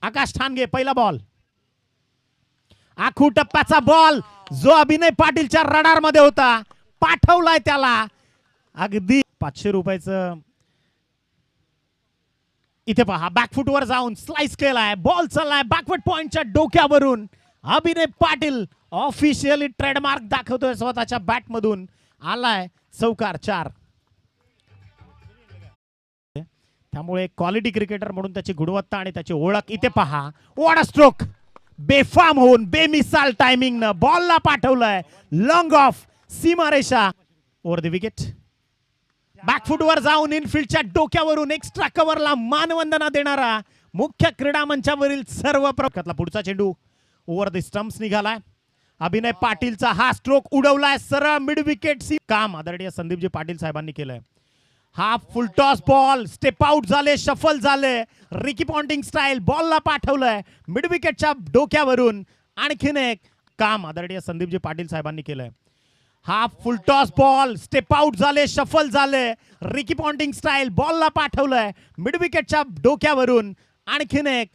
आकाश ठाणगे पहिला बॉल, आखू टप्प्याचा बॉल जो अभिनय पाटीलच्या रडार मध्ये होता, पाठवलाय त्याला अगदी 500 रुपयाचं. इथे पहा बॅकफुट वर जाऊन स्लाइस केलाय, बॉल चाललाय बॅकवर्ड पॉइंटच्या डोक्यावरून. अभिनय पाटील ऑफिशियली ट्रेडमार्क दाखवतोय स्वतःच्या बॅट मधून, आलाय चौकार 4. त्यामुळे क्वालिटी क्रिकेटर म्हणून त्याची गुणवत्ता आणि त्याची ओळख. इथे पहा व्हॉट अ स्ट्रोक, बेफाम होऊन बेमिसाल टायमिंग न बॉलला पाठवलंय लॉंग ऑफ सीमारेषा ओव्हर द विकेट. बॅकफुट वर जाऊन इनफिल्डच्या डोक्यावरून एक्स्ट्रा कव्हरला मानवंदना देणारा मुख्य क्रीडा मंचावरील सर्व प्रकारला. पुढचा चेंडू ओव्हर द स्टंप्स निघालाय. अभिनय पाटीलचा हा स्ट्रोक उडवलाय सरळ मिड विकेट. काम आदरणीय संदीपजी पाटील साहेबांनी केलंय. हा फुल टॉस बॉल स्टेप आउट झाले, शफल झाले, रिकी पॉन्टिंग स्टाईल बॉलला पाठवलंय मिड विकेटच्या डोक्यावरून. आणखीन एक काम आदरणीय संदीपजी पाटील साहेबांनी केलंय. हा फुल टॉस बॉल स्टेप आउट झाले, शफल झाले, रिकी पॉन्टिंग स्टाईल बॉलला पाठवलंय मिड विकेटच्या डोक्यावरून. आणखीन एक